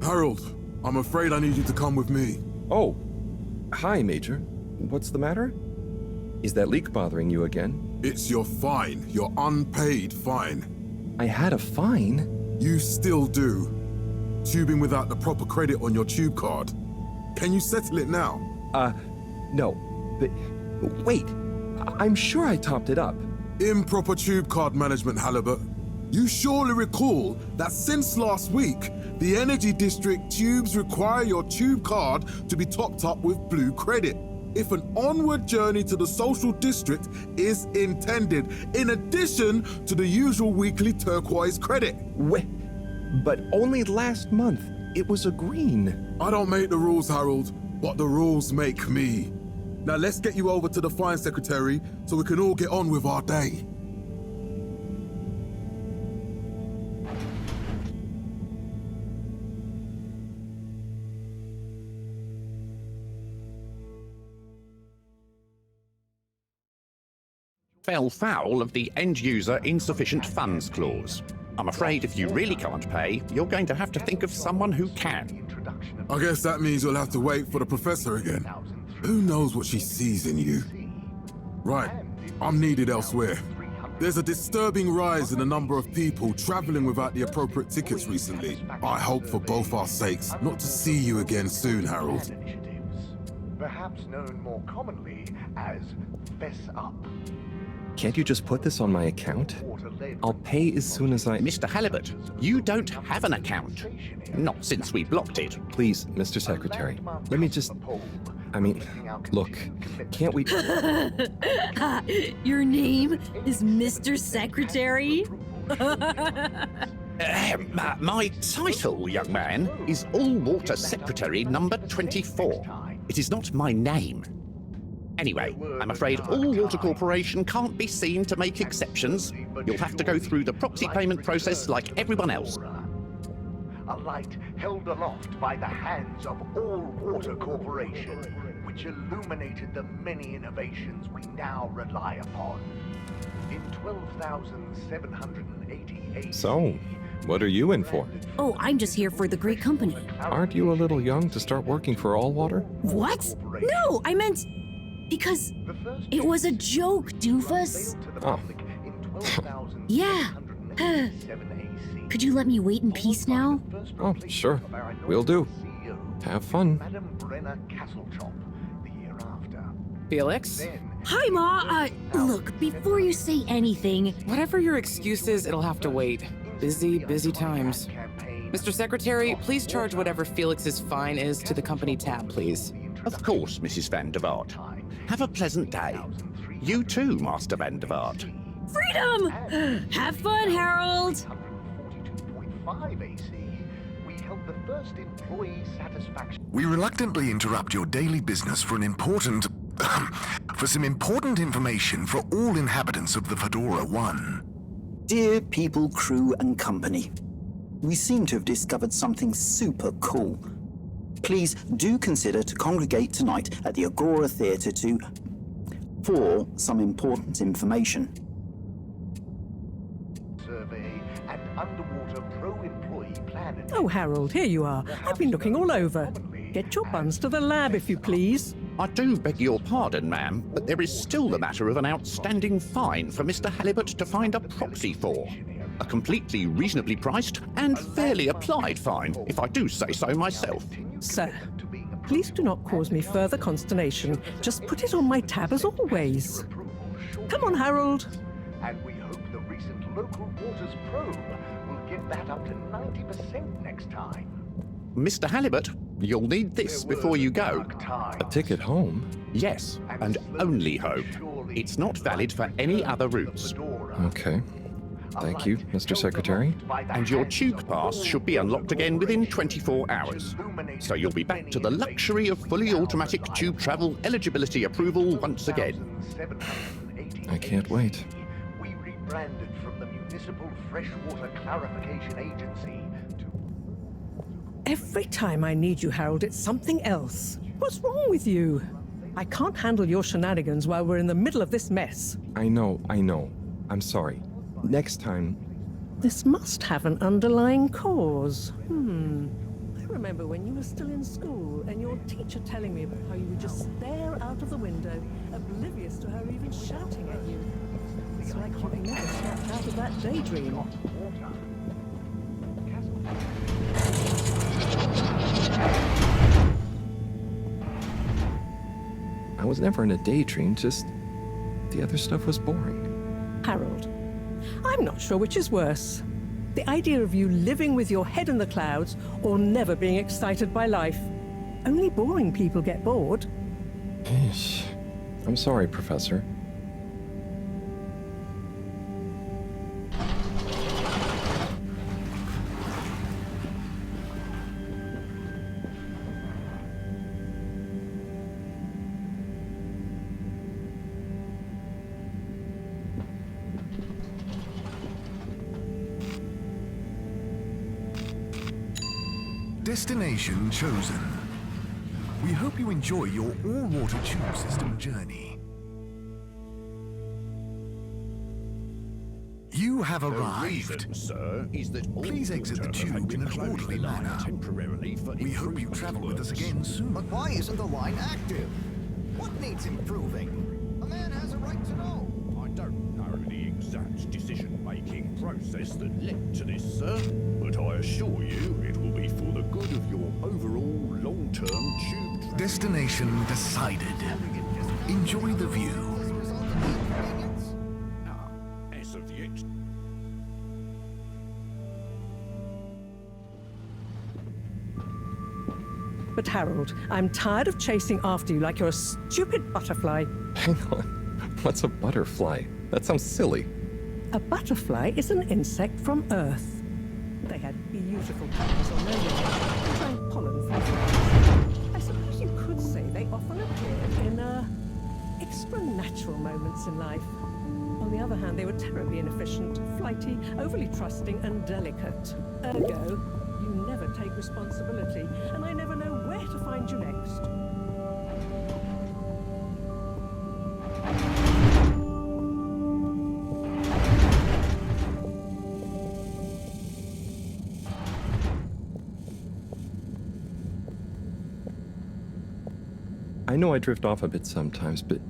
Harold, I'm afraid I need you to come with me. Oh, hi, Major. What's the matter? Is that leak bothering you again? It's your fine, your unpaid fine. I had a fine? You still do. Tubing without the proper credit on your tube card. Can you settle it now? No. But wait, I'm sure I topped it up. Improper tube card management, Halibut. You surely recall that since last week, the Energy District tubes require your tube card to be topped up with blue credit if an onward journey to the social district is intended, in addition to the usual weekly turquoise credit. Wait, but only last month it was a green. I don't make the rules, Harold, but the rules make me. Now let's get you over to the fine secretary so we can all get on with our day. Fell foul of the end-user insufficient funds clause. I'm afraid if you really can't pay, you're going to have to think of someone who can. I guess that means you'll have to wait for the professor again. Who knows what she sees in you? Right, I'm needed elsewhere. There's a disturbing rise in the number of people traveling without the appropriate tickets recently. I hope for both our sakes not to see you again soon, Harold. Perhaps known more commonly as Fess Up. Can't you just put this on my account? I'll pay as soon as I... Mr. Halibut, you don't have an account. Not since we blocked it. Please, Mr. Secretary, let me just... I mean, look, can't we... Your name is Mr. Secretary? My title, young man, is All-Water Secretary number 24. It is not my name. Anyway, I'm afraid All-Water Corporation can't be seen to make exceptions. You'll have to go through the proxy payment process like everyone else. A light held aloft by the hands of All-Water Corporation, which illuminated the many innovations we now rely upon. In 12,780 AD... So, what are you in for? Oh, I'm just here for the great company. Aren't you a little young to start working for All-Water? What? No, I meant... because it was a joke, doofus. Oh. Yeah. Could you let me wait in peace now? Oh, sure. Will do. Have fun. Felix? Hi, Ma. Look, before you say anything... Whatever your excuse is, it'll have to wait. Busy times. Mr. Secretary, please charge whatever Felix's fine is to the company tab, please. Of course, Mrs. Van der Vaart. Have a pleasant day. You too, Master Van der Vaart. Freedom! Have fun, Harold! 142.5 AC, we held the first employee satisfaction. We reluctantly interrupt your daily business for some important information for all inhabitants of the Fedora 1. Dear people, crew, and company, we seem to have discovered something super cool. Please do consider to congregate tonight at the Agora Theatre for some important information. Survey and underwater pro-employee plan. Oh, Harold, here you are. I've been looking all over. Get your buns to the lab, if you please. I do beg your pardon, ma'am, but there is still the matter of an outstanding fine for Mr. Halibut to find a proxy for. A completely reasonably priced and fairly applied fine, if I do say so myself. Sir, please do not cause me further consternation. Just put it on my tab as always. Come on, Harold. And we hope the recent local waters probe will get that up to 90% next time. Mr. Halibut, you'll need this before you go. A ticket home? Yes, and only home. It's not valid for any other routes. Okay. Thank you, Mr. Secretary. And your tube pass should be unlocked again within 24 hours. So you'll be back to the luxury of fully automatic tube travel eligibility approval once again. I can't wait. We rebranded from the Municipal Freshwater Clarification Agency to... Every time I need you, Harold, it's something else. What's wrong with you? I can't handle your shenanigans while we're in the middle of this mess. I know. I'm sorry. Next time... This must have an underlying cause. I remember when you were still in school and your teacher telling me about how you would just stare out of the window, oblivious to her even shouting at you. It's like you've never snapped out of that daydream. I was never in a daydream, just the other stuff was boring. Harold, I'm not sure which is worse. The idea of you living with your head in the clouds or never being excited by life. Only boring people get bored. I'm sorry, Professor. Destination chosen. We hope you enjoy your all-water tube system journey. You have arrived. Sir, is that all Please exit the water have tube in an to close orderly the line manner. temporarily for We hope you improvement travel with us works. again soon. But why isn't the line active? What needs improving? A man has a right to know. I don't know the exact decision-making process that led to this, sir, but I assure you it will be for the good of your overall long-term tube travel. Destination decided. Enjoy the view. As a result of the inconvenience? As of yet. But Harold, I'm tired of chasing after you like you're a stupid butterfly. Hang on. What's a butterfly? That sounds silly. A butterfly is an insect from Earth. They had beautiful patterns on their wings and drank pollen from flowers. I suppose you could say they often appeared in extra natural moments in life. On the other hand, they were terribly inefficient, flighty, overly trusting, and delicate. Ergo, you never take responsibility, and I never know where to find you next. I know I drift off a bit sometimes, but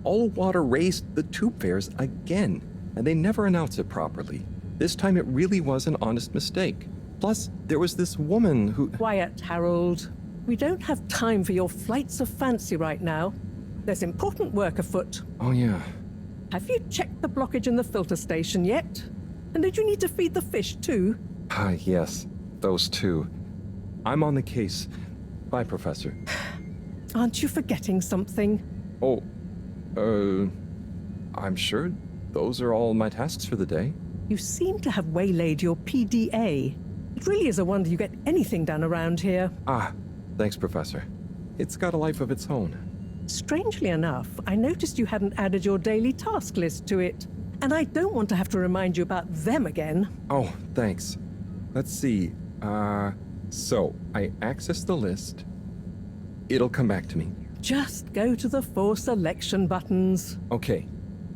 all water raised the tube fares again, and they never announce it properly. This time it really was an honest mistake. Plus, there was this woman who... Quiet, Harold. We don't have time for your flights of fancy right now. There's important work afoot. Oh, yeah. Have you checked the blockage in the filter station yet? And did you need to feed the fish too? Ah, yes. Those two. I'm on the case. Bye, Professor. Aren't you forgetting something? Oh, I'm sure those are all my tasks for the day. You seem to have waylaid your PDA. It really is a wonder you get anything done around here. Ah, thanks, Professor. It's got a life of its own. Strangely enough, I noticed you hadn't added your daily task list to it. And I don't want to have to remind you about them again. Oh, thanks. Let's see. So I access the list. It'll come back to me. Just go to the 4 selection buttons. Okay.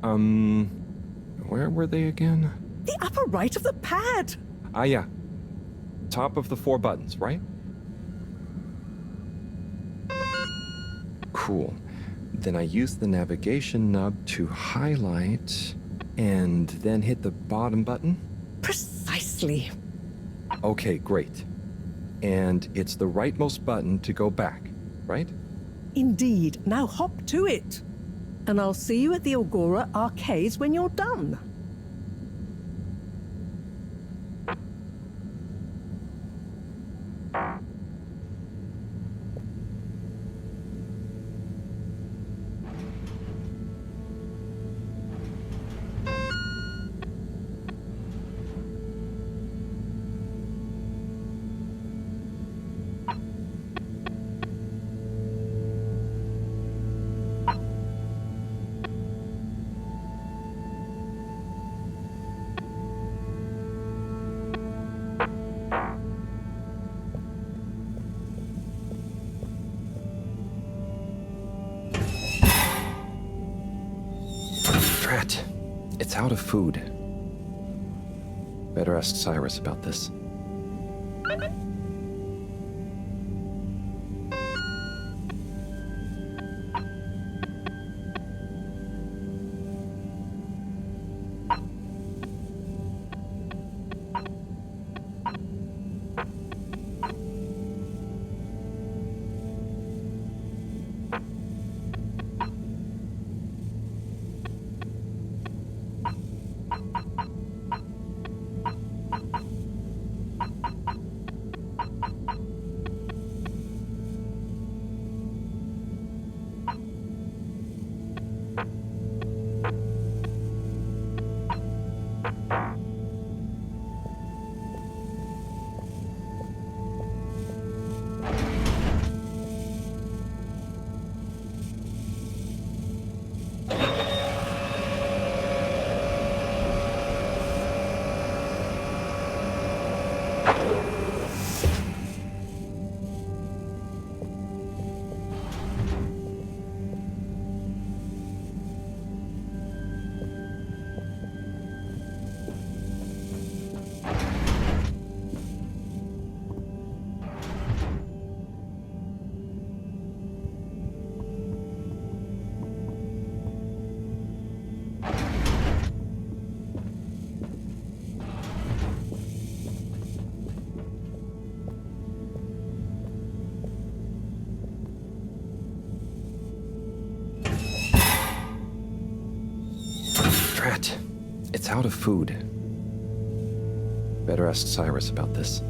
Where were they again? The upper right of the pad. Ah, yeah. Top of the 4 buttons, right? Cool. Then I use the navigation nub to highlight and then hit the bottom button. Precisely. Okay, great. And it's the rightmost button to go back, right? Indeed. Now hop to it. And I'll see you at the Agora arcades when you're done. Drat. It's out of food. Better ask Cyrus about this. Drat. It's out of food. Better ask Cyrus about this.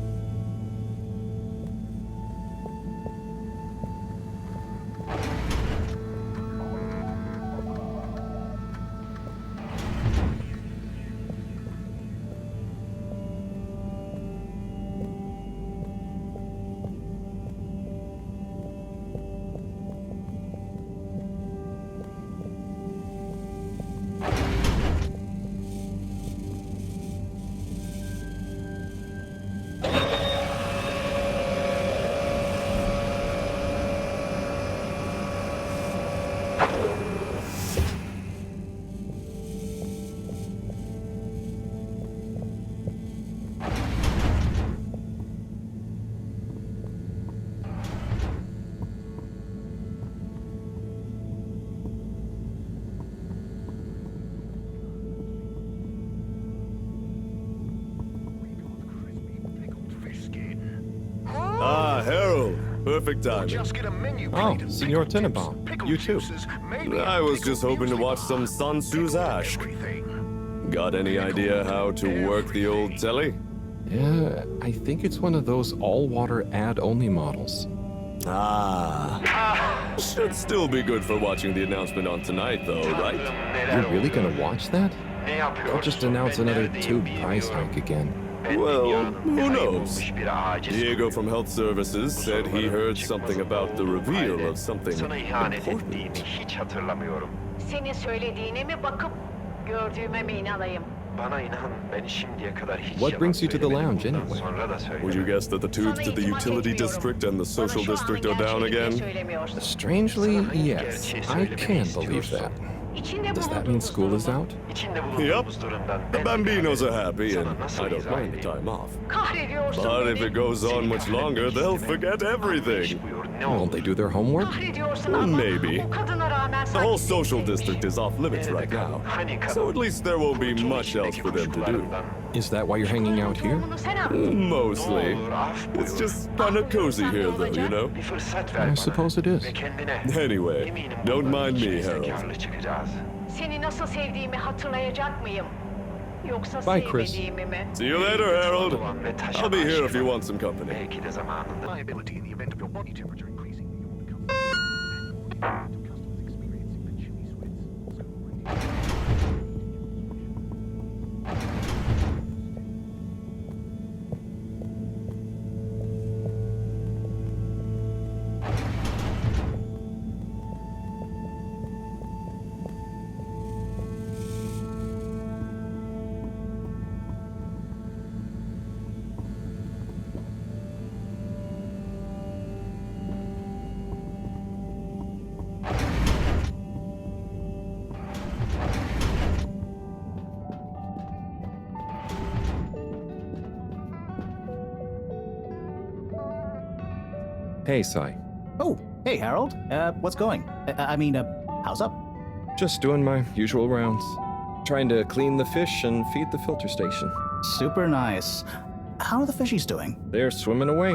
Ah, Harold. Perfect timing. Just get a menu Oh, plate of Senor pickle dips, Tenenbaum. pickle You too. juices, maybe I a was pickle just hoping to muesli watch bar, some Sansu's pickle Ash. everything. Got any idea how to work the old telly? Yeah, I think it's one of those all-water ad-only models. Ah. Should still be good for watching the announcement on tonight, though, right? You're really gonna watch that? They'll just announce another tube price hike again. Well, who knows? Diego from Health Services said he heard something about the reveal of something important. hiç hatırlamıyorum. Senin söylediğine mi bakıp gördüğüme mi inanayım? Bana inan, ben şimdiye kadar hiç What brings you to the yalan lounge söylemedim. anyway? Sonra da söylemedim. Would you guess that the tubes to the utility district and the social district are down again? Strangely, yes. I can believe that. Does that mean school is out? İçinde Yep. bulunduğumuz durumdan The Bambinos are happy, and I don't mind the time off. Kahrediyorsun But beni. if it goes on much longer, they'll forget everything. Won't they do their homework? Kahrediyorsun ama Maybe. o kadına rağmen The whole sanki social district is off limits right now, so at least there won't be much else for them to do. Is that why you're hanging out here? bunu sen yaptın. Mostly. It's just kind of cozy here, though, you know? Bir fırsat ver I bana. suppose it is. Ve kendine. Anyway, Eminim don't bundan mind me, ikimiz de Harold. kârlı çıkacağız. Seni nasıl sevdiğimi hatırlayacak mıyım? Yoksa Bye, Chris. sevmediğimi mi? See you later, Harold. Ve taşa I'll be here if aşina. you want some company. Belki de zamanında. Liability in the event of your body temperature increasing. Hey, Sai. Oh, hey, Harold. What's going? How's up? Just doing my usual rounds. Trying to clean the fish and feed the filter station. Super nice. How are the fishies doing? They're swimming away,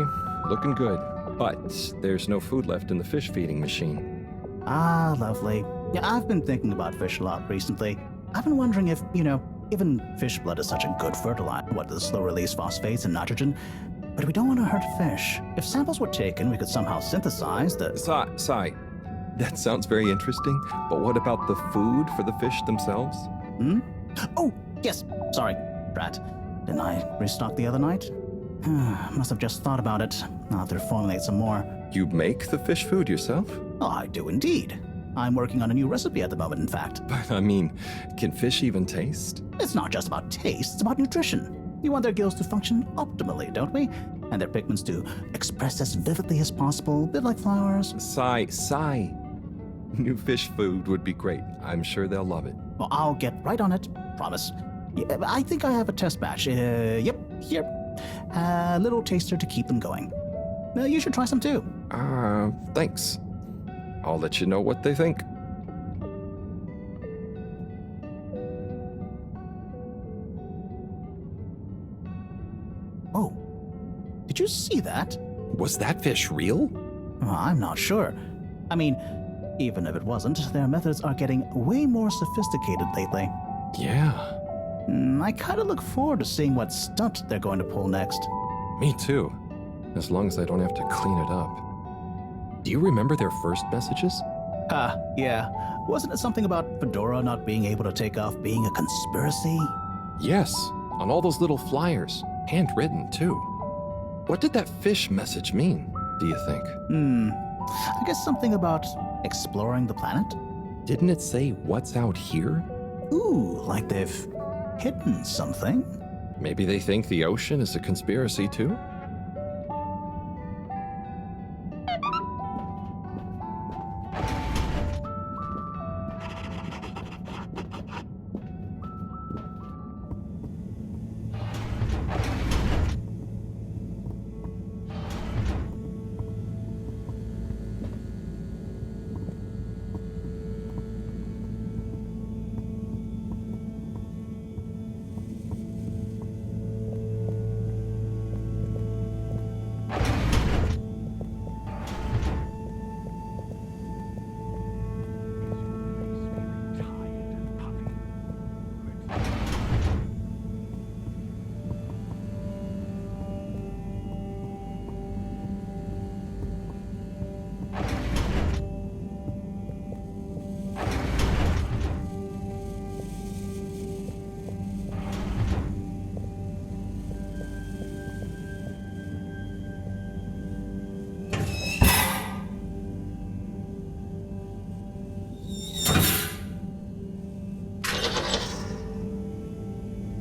looking good. But there's no food left in the fish feeding machine. Ah, lovely. Yeah, I've been thinking about fish a lot recently. I've been wondering if, given fish blood is such a good fertilizer, what the slow-release phosphates and nitrogen, but we don't want to hurt fish. If samples were taken, we could somehow synthesize the... Sai, that sounds very interesting, but what about the food for the fish themselves? Oh, yes. Sorry, Brat. Didn't I restock the other night? Must have just thought about it. I'll have to formulate some more. You make the fish food yourself? Oh, I do indeed. I'm working on a new recipe at the moment, in fact. But I mean, can fish even taste? It's not just about taste, it's about nutrition. We want their gills to function optimally, don't we? And their pigments to express as vividly as possible, a bit like flowers. Sigh. New fish food would be great. I'm sure they'll love it. Well, I'll get right on it, promise. Yeah, I think I have a test batch. Yep, here. A little taster to keep them going. You should try some too. Thanks. I'll let you know what they think. Oh, did you see that? Was that fish real? I'm not sure. I mean, even if it wasn't, their methods are getting way more sophisticated lately. Yeah. I kind of look forward to seeing what stunt they're going to pull next. Me too. As long as I don't have to clean it up. Do you remember their first messages? Yeah. Wasn't it something about Fedora not being able to take off being a conspiracy? Yes, on all those little flyers. Handwritten, too. What did that fish message mean, do you think? I guess something about exploring the planet? Didn't it say what's out here? Ooh, like they've hidden something? Maybe they think the ocean is a conspiracy, too?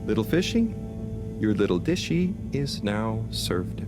Little fishy, your little dishy is now served.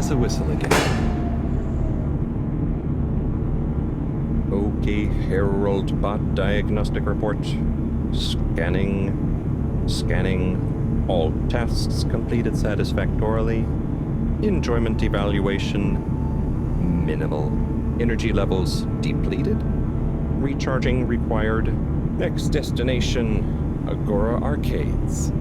That's a whistle again. Okay, Herald Bot Diagnostic Report. Scanning. All tasks completed satisfactorily. Enjoyment evaluation minimal. Energy levels depleted. Recharging required. Next destination, Agora Arcades.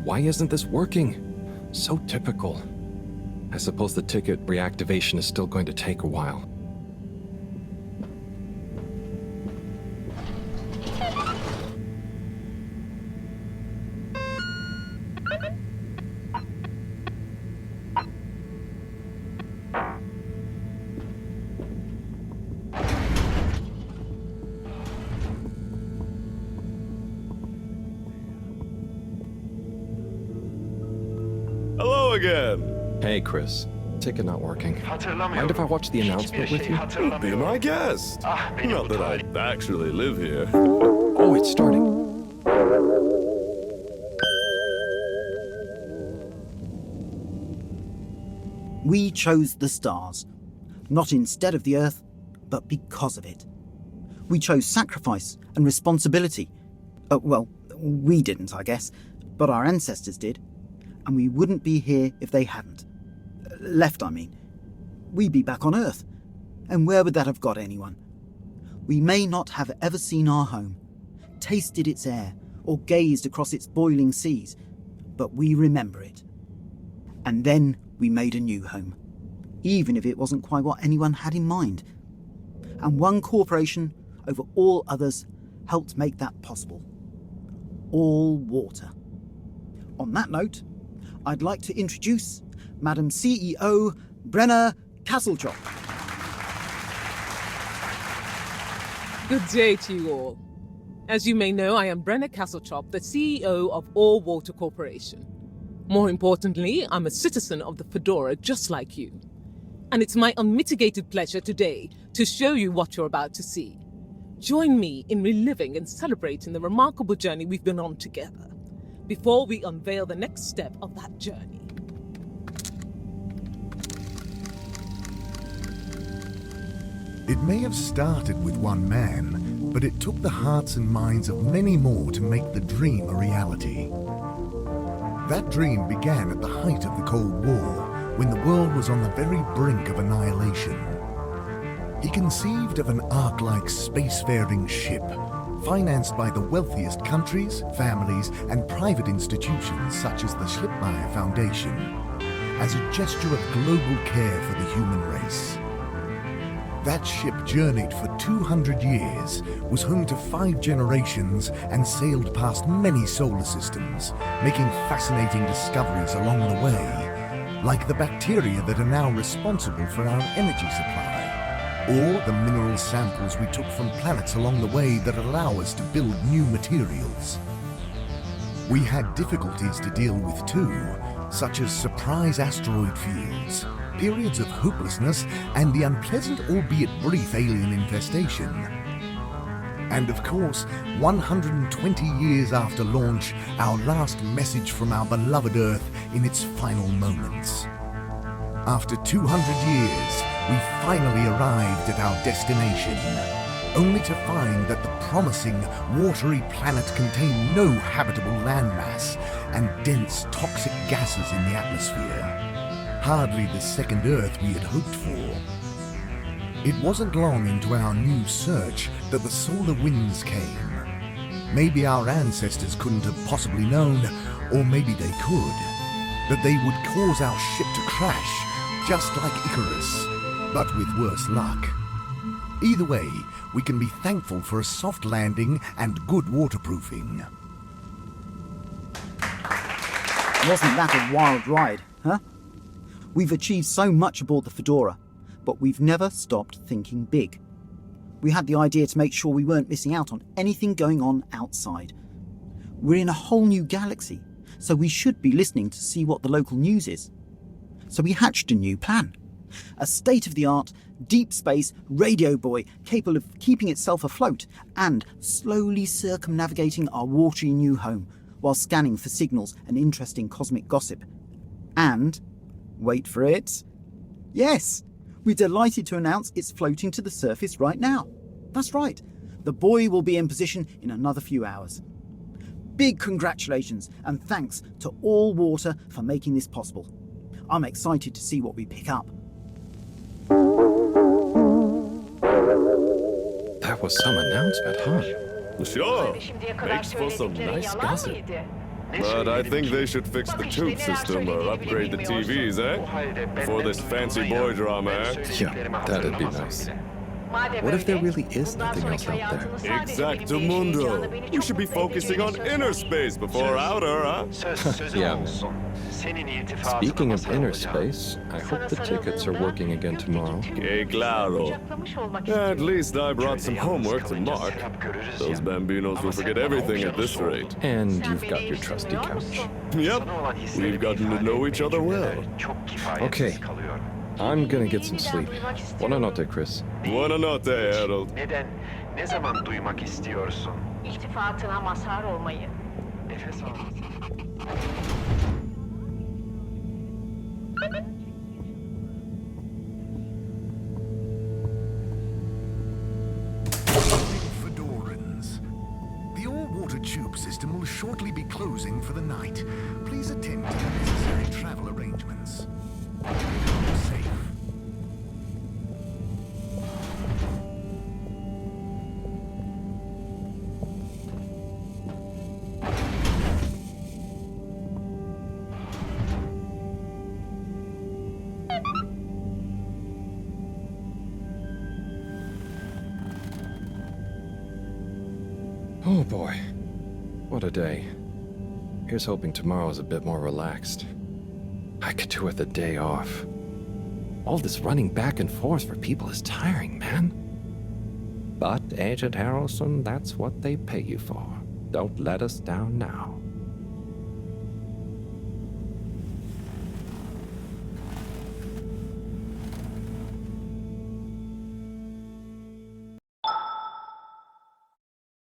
Why isn't this working? So typical. I suppose the ticket reactivation is still going to take a while. Hello again. Hey, Chris. Ticket not working. Mind if I watch the announcement with you? Be my guest. Not that I actually live here. Oh, it's starting. We chose the stars, not instead of the Earth, but because of it. We chose sacrifice and responsibility. Well, we didn't, I guess, but our ancestors did. And we wouldn't be here if they hadn't. Left, I mean. We'd be back on Earth. And where would that have got anyone? We may not have ever seen our home, tasted its air, or gazed across its boiling seas, but we remember it. And then we made a new home, even if it wasn't quite what anyone had in mind. And one corporation over all others helped make that possible. All water. On that note, I'd like to introduce Madam CEO Brenna Castletop. Good day to you all. As you may know, I am Brenna Castletop, the CEO of All Water Corporation. More importantly, I'm a citizen of the Fedora just like you. And it's my unmitigated pleasure today to show you what you're about to see. Join me in reliving and celebrating the remarkable journey we've been on together, before we unveil the next step of that journey. It may have started with one man, but it took the hearts and minds of many more to make the dream a reality. That dream began at the height of the Cold War, when the world was on the very brink of annihilation. He conceived of an Ark-like spacefaring ship, financed by the wealthiest countries, families, and private institutions such as the Schlipmeyer Foundation, as a gesture of global care for the human race. That ship journeyed for 200 years, was home to 5 generations, and sailed past many solar systems, making fascinating discoveries along the way, like the bacteria that are now responsible for our energy supply, or the mineral samples we took from planets along the way that allow us to build new materials. We had difficulties to deal with too, such as surprise asteroid fields, periods of hopelessness, and the unpleasant albeit brief alien infestation. And of course, 120 years after launch, our last message from our beloved Earth in its final moments. After 200 years, we finally arrived at our destination, only to find that the promising, watery planet contained no habitable landmass and dense, toxic gases in the atmosphere. Hardly the second Earth we had hoped for. It wasn't long into our new search that the solar winds came. Maybe our ancestors couldn't have possibly known, or maybe they could, that they would cause our ship to crash, just like Icarus, but with worse luck. Either way, we can be thankful for a soft landing and good waterproofing. Wasn't that a wild ride, huh? We've achieved so much aboard the Fedora, but we've never stopped thinking big. We had the idea to make sure we weren't missing out on anything going on outside. We're in a whole new galaxy, so we should be listening to see what the local news is. So we hatched a new plan. A state-of-the-art, deep space radio buoy capable of keeping itself afloat and slowly circumnavigating our watery new home while scanning for signals and interesting cosmic gossip. And, wait for it, yes, we're delighted to announce it's floating to the surface right now. That's right, the buoy will be in position in another few hours. Big congratulations and thanks to All Water for making this possible. I'm excited to see what we pick up. That was some announcement, huh? Sure. Makes for some nice gossip. But I think they should fix the tube system or upgrade the TVs, eh? For this fancy boy drama, eh? Yeah, that'd be nice. What if there really is nothing else out there? Exactamundo. We should be focusing on inner space before outer, huh? Yeah. Speaking of inner space, I hope the tickets are working again tomorrow. Que claro. At least I brought some homework to mark. Those bambinos will forget everything at this rate. And you've got your trusty couch. Yep. We've gotten to know each other well. Okay. I'm gonna get some sleep. Buona notte, Chris. Buona notte, Harold. Neden, ne zaman duymak istiyorsun? İltifatına mazhar olmayı. Nefes al. Fedorans. The all-water tube system will shortly be closing for the night. Please attend to the necessary travel arrangements. Safe. Oh boy, what a day. Here's hoping tomorrow's a bit more relaxed. I could do with a day off. All this running back and forth for people is tiring, man. But, Agent Harrelson, that's what they pay you for. Don't let us down now.